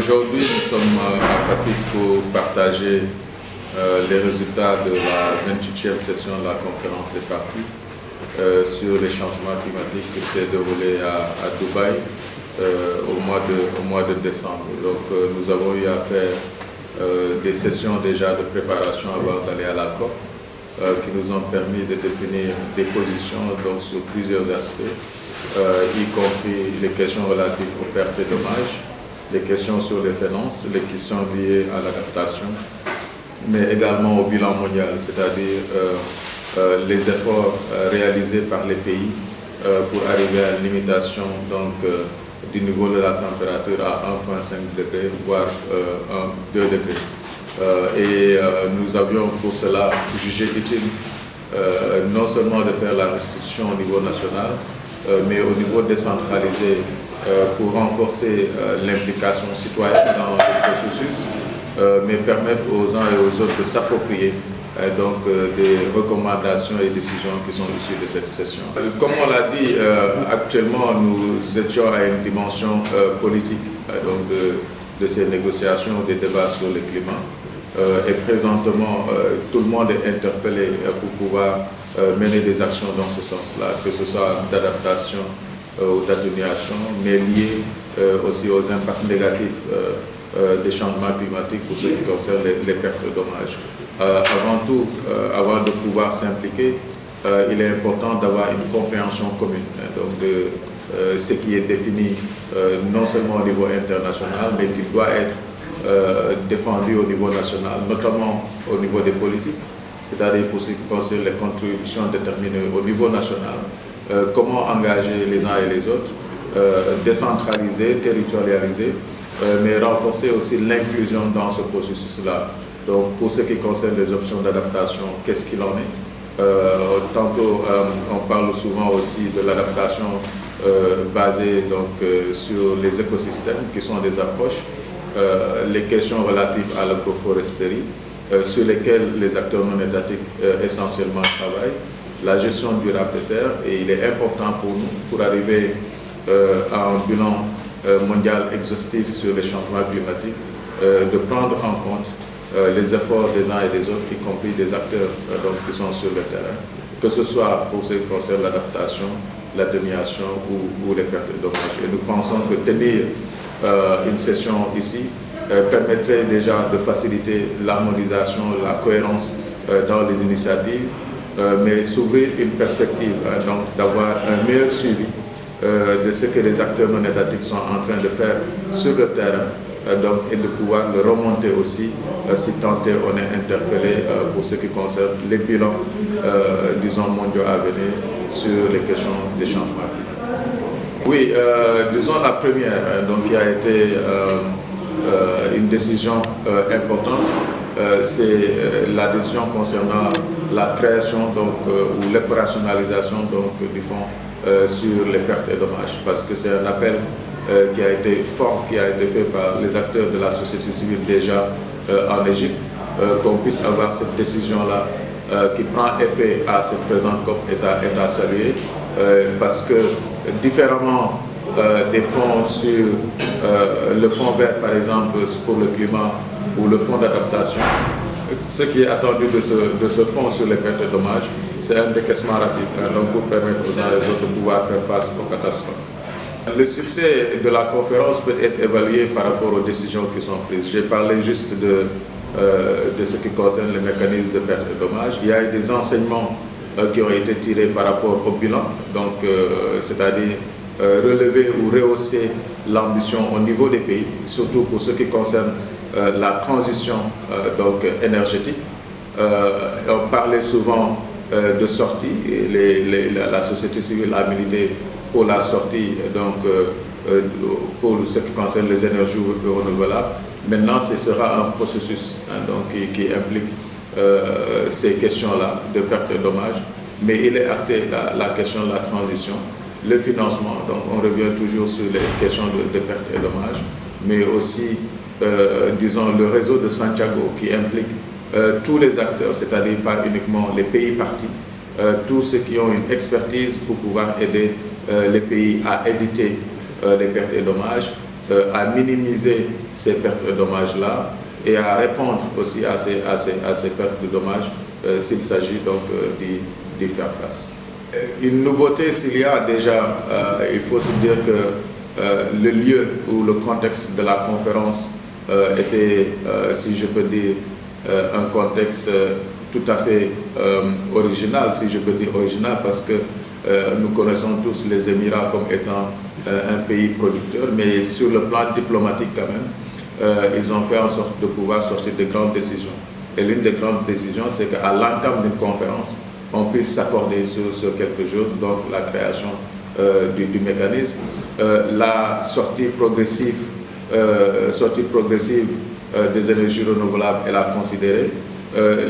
Aujourd'hui, nous sommes à Fatick pour partager les résultats de la 28e session de la conférence des partis sur les changements climatiques qui s'est déroulée à Dubaï au mois de décembre. Donc nous avons eu à faire des sessions déjà de préparation avant d'aller à la COP qui nous ont permis de définir des positions donc, sur plusieurs aspects, y compris les questions relatives aux pertes et dommages, les questions sur les finances, les questions liées à l'adaptation, mais également au bilan mondial, c'est-à-dire les efforts réalisés par les pays pour arriver à une limitation donc, du niveau de la température à 1,5 degré, voire 2 degrés. Nous avions pour cela jugé utile non seulement de faire la restitution au niveau national, mais au niveau décentralisé pour renforcer l'implication citoyenne dans le processus, mais permettre aux uns et aux autres de s'approprier donc des recommandations et décisions qui sont issues de cette session. Comme on l'a dit, actuellement nous étions à une dimension politique donc de ces négociations, des débats sur le climat. Et présentement, tout le monde est interpellé pour pouvoir mener des actions dans ce sens-là, que ce soit d'adaptation ou d'atténuation, mais lié aussi aux impacts négatifs des changements climatiques pour ce qui concerne les pertes et dommages. Avant tout, avant de pouvoir s'impliquer, il est important d'avoir une compréhension commune donc de ce qui est défini non seulement au niveau international, mais qui doit être défendu au niveau national, notamment au niveau des politiques, c'est-à-dire pour ce qui concerne les contributions déterminées au niveau national, comment engager les uns et les autres, décentraliser, territorialiser, mais renforcer aussi l'inclusion dans ce processus-là. Donc pour ce qui concerne les options d'adaptation, qu'est-ce qu'il en est? Tantôt on parle souvent aussi de l'adaptation basée donc, sur les écosystèmes qui sont des approches, les questions relatives à l'agroforesterie, sur lesquelles les acteurs non étatiques essentiellement travaillent, la gestion durable des terres, et il est important pour nous, pour arriver à un bilan mondial exhaustif sur les changements climatiques, de prendre en compte les efforts des uns et des autres, y compris des acteurs donc, qui sont sur le terrain, que ce soit pour ce qui concerne l'adaptation, l'atténuation ou les pertes et dommages. Et nous pensons que tenir une session ici permettrait déjà de faciliter l'harmonisation, la cohérence dans les initiatives, mais s'ouvrir une perspective donc d'avoir un meilleur suivi de ce que les acteurs non étatiques sont en train de faire sur le terrain, donc, et de pouvoir le remonter aussi si tant est on est interpellé pour ce qui concerne les bilans disons mondiaux à venir sur les questions des changements climatiques. Oui, disons la première donc, qui a été une décision importante, c'est la décision concernant la création donc, ou l'opérationnalisation du fonds sur les pertes et dommages, parce que c'est un appel qui a été fort, qui a été fait par les acteurs de la société civile déjà en Égypte, qu'on puisse avoir cette décision-là qui prend effet à cette présente COP est à saluer, parce que différemment des fonds sur le fonds vert par exemple pour le climat ou le fonds d'adaptation, ce qui est attendu de ce fonds sur les pertes et dommages, c'est un décaissement rapide, donc pour permettre aux uns et aux autres de pouvoir faire face aux catastrophes. Le succès de la conférence peut être évalué par rapport aux décisions qui sont prises. J'ai parlé juste de ce qui concerne les mécanismes de pertes et dommages. Il y a eu des enseignements qui ont été tirés par rapport au bilan, donc c'est-à-dire relever ou rehausser l'ambition au niveau des pays, surtout pour ce qui concerne la transition donc, énergétique. On parlait souvent de sortie, et la société civile a milité pour la sortie, donc pour ce qui concerne les énergies renouvelables. Maintenant, ce sera un processus donc, qui implique ces questions-là de pertes et dommages, mais il est acté la question de la transition, le financement, donc on revient toujours sur les questions de pertes et dommages, mais aussi, disons, le réseau de Santiago qui implique tous les acteurs, c'est-à-dire pas uniquement les pays partis, tous ceux qui ont une expertise pour pouvoir aider les pays à éviter les pertes et dommages, à minimiser ces pertes et dommages-là et à répondre aussi à ces pertes de dommages s'il s'agit donc d'y faire face. Une nouveauté s'il y a déjà, il faut se dire que le lieu ou le contexte de la conférence était, si je peux dire, un contexte tout à fait original, si je peux dire original, parce que nous connaissons tous les Émirats comme étant un pays producteur, mais sur le plan diplomatique quand même, ils ont fait en sorte de pouvoir sortir de grandes décisions. Et l'une des grandes décisions, c'est qu'à l'entame d'une conférence, on puisse s'accorder sur quelque chose, donc la création du mécanisme, la sortie progressive des énergies renouvelables, elle a considéré.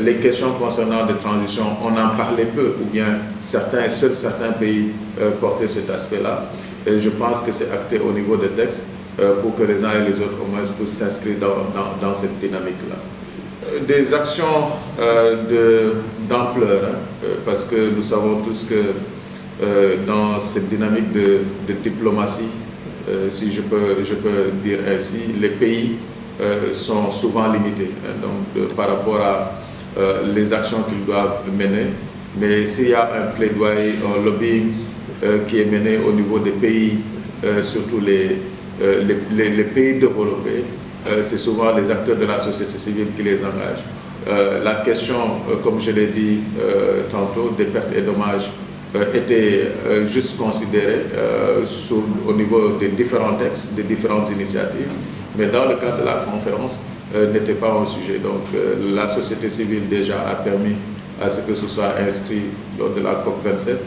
Les questions concernant des transitions, on en parlait peu, ou bien seuls certains pays portaient cet aspect-là. Et je pense que c'est acté au niveau des textes pour que les uns et les autres au moins puissent s'inscrire dans cette dynamique-là. Des actions d'ampleur, parce que nous savons tous que dans cette dynamique de diplomatie, si je peux dire ainsi, les pays sont souvent limités donc, par rapport à les actions qu'ils doivent mener. Mais s'il y a un plaidoyer, un lobbying qui est mené au niveau des pays, surtout les pays développés, c'est souvent les acteurs de la société civile qui les engagent. La question, comme je l'ai dit tantôt, des pertes et dommages était juste considérée au niveau des différents textes, des différentes initiatives, mais dans le cadre de la conférence, n'était pas un sujet. Donc la société civile déjà a permis à ce que ce soit inscrit lors de la COP27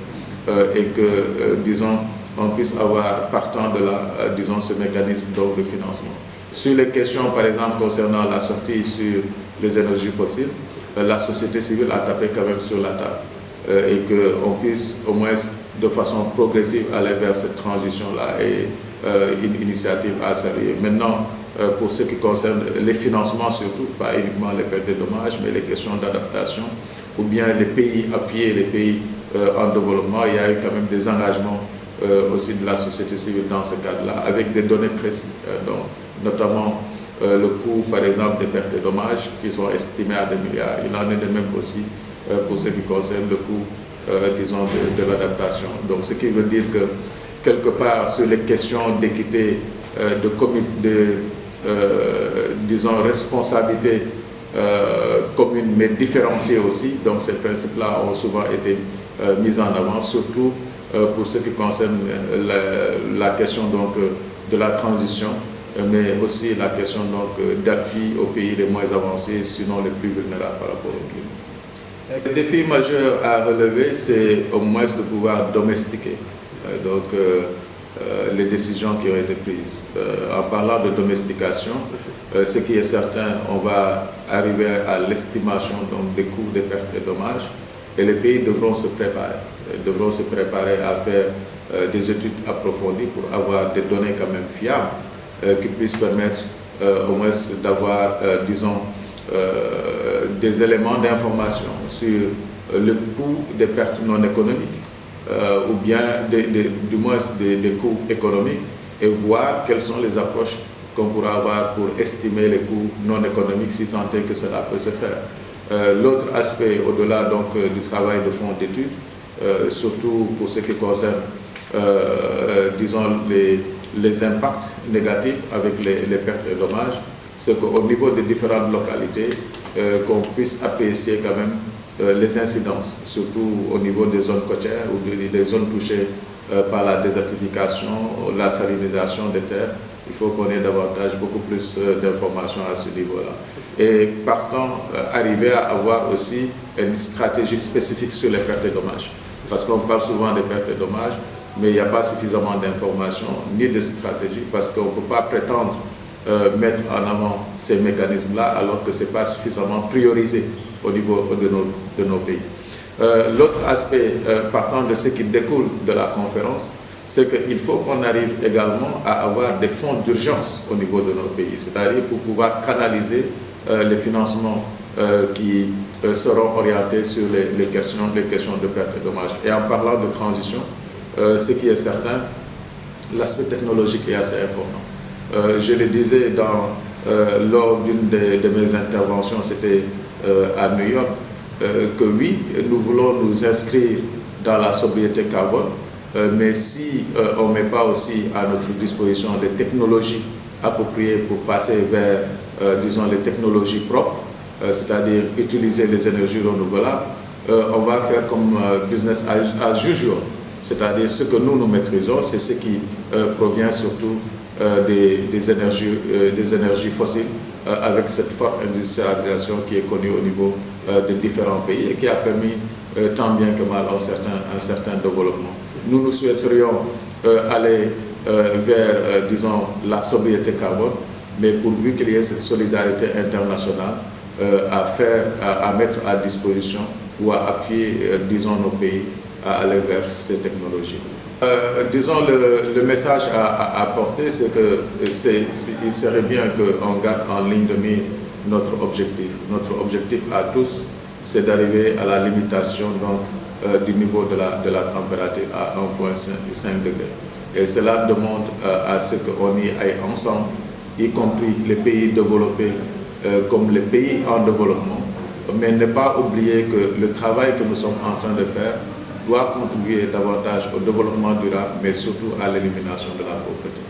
et que, disons, on puisse avoir, partant de là, disons, ce mécanisme donc, de financement. Sur les questions, par exemple, concernant la sortie sur les énergies fossiles, la société civile a tapé quand même sur la table et qu'on puisse au moins de façon progressive aller vers cette transition-là et une initiative à saluer. Maintenant, pour ce qui concerne les financements surtout, pas uniquement les pertes et dommages, mais les questions d'adaptation, ou bien les pays appuyés, les pays en développement, il y a eu quand même des engagements aussi de la société civile dans ce cadre-là, avec des données précises, donc, notamment le coût, par exemple, des pertes et dommages qui sont estimés à 2 milliards. Il en est de même aussi pour ce qui concerne le coût, disons, de l'adaptation. Donc, ce qui veut dire que, quelque part, sur les questions d'équité, disons, responsabilité commune, mais différenciée aussi, donc ces principes-là ont souvent été mis en avant, surtout pour ce qui concerne la question donc, de la transition, mais aussi la question d'appui aux pays les moins avancés, sinon les plus vulnérables par rapport au climat. Le défi majeur à relever, c'est au moins de pouvoir domestiquer les décisions qui ont été prises. En parlant de domestication, ce qui est certain, on va arriver à l'estimation des coûts des pertes et dommages, et les pays devront se préparer à faire des études approfondies pour avoir des données quand même fiables qui puissent permettre au moins d'avoir, disons, des éléments d'information sur le coût des pertes non économiques ou bien du moins des coûts économiques et voir quelles sont les approches qu'on pourra avoir pour estimer les coûts non économiques si tant est que cela peut se faire. L'autre aspect au-delà donc du travail de fond d'études, surtout pour ce qui concerne disons les impacts négatifs avec les pertes et dommages, c'est qu'au niveau des différentes localités, qu'on puisse apprécier quand même les incidences, surtout au niveau des zones côtières ou des zones touchées par la désertification, la salinisation des terres. Il faut qu'on ait davantage, beaucoup plus d'informations à ce niveau-là. Et partant, arriver à avoir aussi une stratégie spécifique sur les pertes et dommages. Parce qu'on parle souvent des pertes et dommages, mais il n'y a pas suffisamment d'informations ni de stratégie, parce qu'on ne peut pas prétendre mettre en avant ces mécanismes-là alors que ce n'est pas suffisamment priorisé au niveau de nos pays. L'autre aspect, partant de ce qui découle de la conférence, c'est qu'il faut qu'on arrive également à avoir des fonds d'urgence au niveau de nos pays, c'est-à-dire pour pouvoir canaliser les financements qui seront orientés sur les questions de pertes et dommages. Et en parlant de transition, ce qui est certain, l'aspect technologique est assez important. Je le disais lors d'une de mes interventions, c'était à New York, que oui, nous voulons nous inscrire dans la sobriété carbone, mais si on ne met pas aussi à notre disposition des technologies appropriées pour passer vers, disons, les technologies propres, c'est-à-dire utiliser les énergies renouvelables, on va faire comme business as usual, c'est-à-dire ce que nous maîtrisons, c'est ce qui provient surtout des énergies fossiles, avec cette forte industrialisation qui est connue au niveau de différents pays et qui a permis tant bien que mal un certain développement. Nous souhaiterions aller vers, disons, la sobriété carbone, mais pourvu qu'il y ait cette solidarité internationale à mettre à disposition ou à appuyer, disons, nos pays à aller vers ces technologies. Disons, le message à apporter, c'est qu'il serait bien qu'on garde en ligne de mire notre objectif. Notre objectif à tous, c'est d'arriver à la limitation donc, du niveau de la température à 1,5 degré. Et cela demande à ce qu'on y aille ensemble, y compris les pays développés comme les pays en développement, mais ne pas oublier que le travail que nous sommes en train de faire doit contribuer davantage au développement durable, mais surtout à l'élimination de la pauvreté.